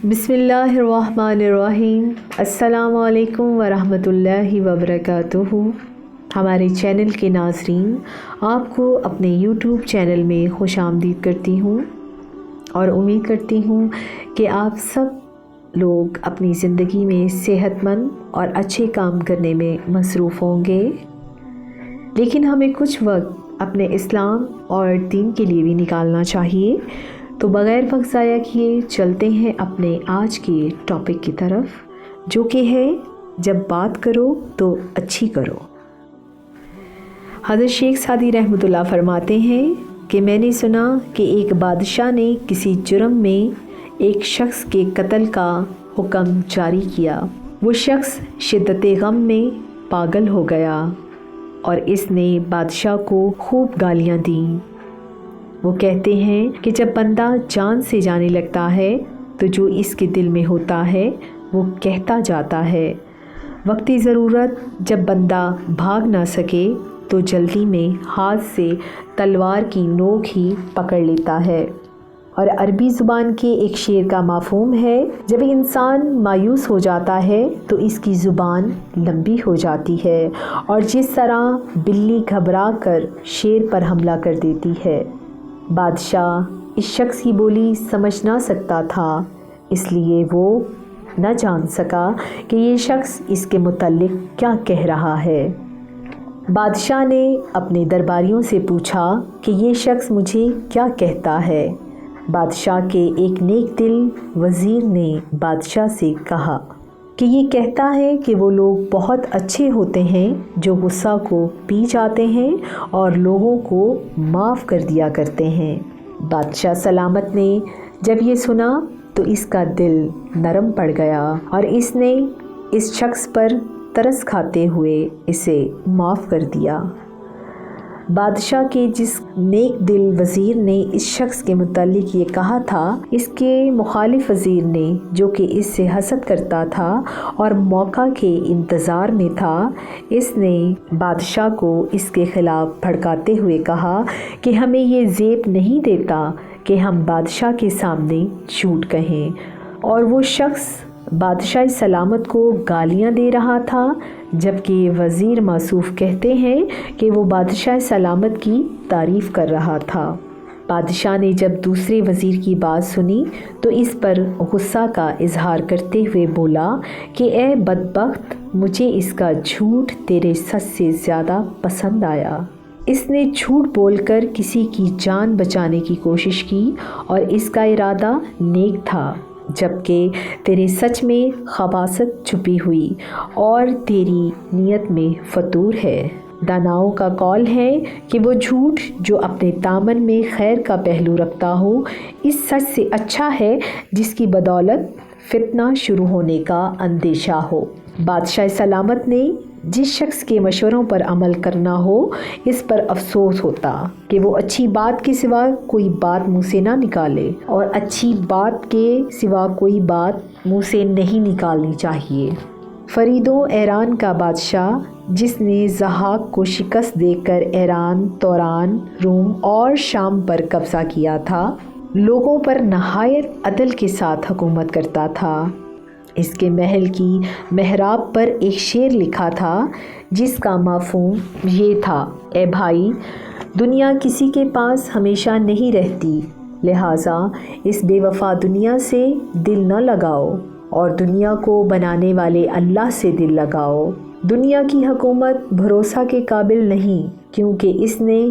بسم اللہ الرحمن الرحیم۔ السلام علیکم ورحمۃ اللہ وبرکاتہ۔ ہمارے چینل کے ناظرین، آپ کو اپنے یوٹیوب چینل میں خوش آمدید کرتی ہوں اور امید کرتی ہوں کہ آپ سب لوگ اپنی زندگی میں صحت مند اور اچھے کام کرنے میں مصروف ہوں گے، لیکن ہمیں کچھ وقت اپنے اسلام اور دین کے لیے بھی نکالنا چاہیے۔ تو بغیر وقت ضائع کیے چلتے ہیں اپنے آج کے ٹاپک کی طرف، جو کہ ہے جب بات کرو تو اچھی کرو۔ حضرت شیخ سعدی رحمۃ اللہ فرماتے ہیں کہ میں نے سنا کہ ایک بادشاہ نے کسی جرم میں ایک شخص کے قتل کا حکم جاری کیا۔ وہ شخص شدت غم میں پاگل ہو گیا اور اس نے بادشاہ کو خوب گالیاں دیں۔ وہ کہتے ہیں کہ جب بندہ جان سے جانے لگتا ہے تو جو اس کے دل میں ہوتا ہے وہ کہتا جاتا ہے۔ وقتی ضرورت جب بندہ بھاگ نہ سکے تو جلدی میں ہاتھ سے تلوار کی نوک ہی پکڑ لیتا ہے۔ اور عربی زبان کے ایک شعر کا مفہوم ہے، جب انسان مایوس ہو جاتا ہے تو اس کی زبان لمبی ہو جاتی ہے، اور جس طرح بلی گھبرا کر شیر پر حملہ کر دیتی ہے۔ بادشاہ اس شخص کی بولی سمجھ نہ سکتا تھا، اس لیے وہ نہ جان سکا کہ یہ شخص اس کے متعلق کیا کہہ رہا ہے۔ بادشاہ نے اپنے درباریوں سے پوچھا کہ یہ شخص مجھے کیا کہتا ہے۔ بادشاہ کے ایک نیک دل وزیر نے بادشاہ سے کہا کہ یہ کہتا ہے کہ وہ لوگ بہت اچھے ہوتے ہیں جو غصہ کو پی جاتے ہیں اور لوگوں کو معاف کر دیا کرتے ہیں۔ بادشاہ سلامت نے جب یہ سنا تو اس کا دل نرم پڑ گیا اور اس نے اس شخص پر ترس کھاتے ہوئے اسے معاف کر دیا۔ بادشاہ کے جس نیک دل وزیر نے اس شخص کے متعلق یہ کہا تھا، اس کے مخالف وزیر نے جو کہ اس سے حسد کرتا تھا اور موقع کے انتظار میں تھا، اس نے بادشاہ کو اس کے خلاف بھڑکاتے ہوئے کہا کہ ہمیں یہ زیب نہیں دیتا کہ ہم بادشاہ کے سامنے جھوٹ کہیں۔ اور وہ شخص بادشاہ سلامت کو گالیاں دے رہا تھا، جبکہ وزیر موصوف کہتے ہیں کہ وہ بادشاہ سلامت کی تعریف کر رہا تھا۔ بادشاہ نے جب دوسرے وزیر کی بات سنی تو اس پر غصہ کا اظہار کرتے ہوئے بولا کہ اے بدبخت، مجھے اس کا جھوٹ تیرے سچ سے زیادہ پسند آیا۔ اس نے جھوٹ بول کر کسی کی جان بچانے کی کوشش کی اور اس کا ارادہ نیک تھا، جبکہ تیرے سچ میں خباثت چھپی ہوئی اور تیری نیت میں فتور ہے۔ داناؤں کا قول ہے کہ وہ جھوٹ جو اپنے دامن میں خیر کا پہلو رکھتا ہو اس سچ سے اچھا ہے جس کی بدولت فتنہ شروع ہونے کا اندیشہ ہو۔ بادشاہ سلامت نے جس شخص کے مشوروں پر عمل کرنا ہو اس پر افسوس ہوتا کہ وہ اچھی بات کے سوا کوئی بات منہ سے نہ نکالے، اور اچھی بات کے سوا کوئی بات منہ سے نہیں نکالنی چاہیے۔ فریدوں ایران کا بادشاہ جس نے ضحاک کو شکست دے کر ایران، توران، روم اور شام پر قبضہ کیا تھا، لوگوں پر نہایت عدل کے ساتھ حکومت کرتا تھا۔ اس کے محل کی محراب پر ایک شعر لکھا تھا جس کا مفہوم یہ تھا، اے بھائی، دنیا کسی کے پاس ہمیشہ نہیں رہتی، لہٰذا اس بے وفا دنیا سے دل نہ لگاؤ اور دنیا کو بنانے والے اللہ سے دل لگاؤ۔ دنیا کی حکومت بھروسہ کے قابل نہیں، کیونکہ اس نے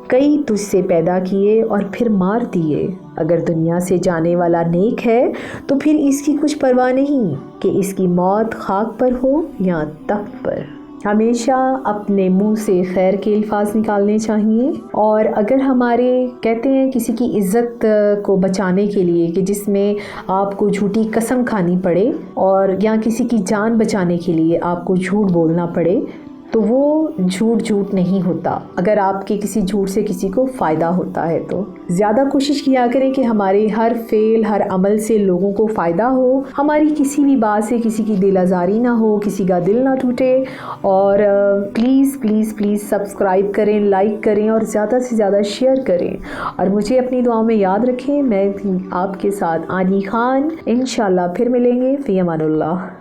کئی تجھ سے پیدا کیے اور پھر مار دیے۔ اگر دنیا سے جانے والا نیک ہے تو پھر اس کی کچھ پرواہ نہیں کہ اس کی موت خاک پر ہو یا تخت پر۔ ہمیشہ اپنے منہ سے خیر کے الفاظ نکالنے چاہیے، اور اگر ہمارے کہتے ہیں کسی کی عزت کو بچانے کے لیے کہ جس میں آپ کو جھوٹی قسم کھانی پڑے اور یا کسی کی جان بچانے کے لیے آپ کو جھوٹ بولنا پڑے، تو وہ جھوٹ نہیں ہوتا، اگر آپ کے کسی جھوٹ سے کسی کو فائدہ ہوتا ہے تو زیادہ کوشش کیا کریں کہ ہمارے ہر فعل ہر عمل سے لوگوں کو فائدہ ہو، ہماری کسی بھی بات سے کسی کی دل آزاری نہ ہو، کسی کا دل نہ ٹوٹے۔ اور پلیز پلیز پلیز سبسکرائب کریں، لائک کریں اور زیادہ سے زیادہ شیئر کریں، اور مجھے اپنی دعاؤں میں یاد رکھیں۔ میں تھی آپ کے ساتھ آنی خان، انشاءاللہ پھر ملیں گے، فی امان اللہ۔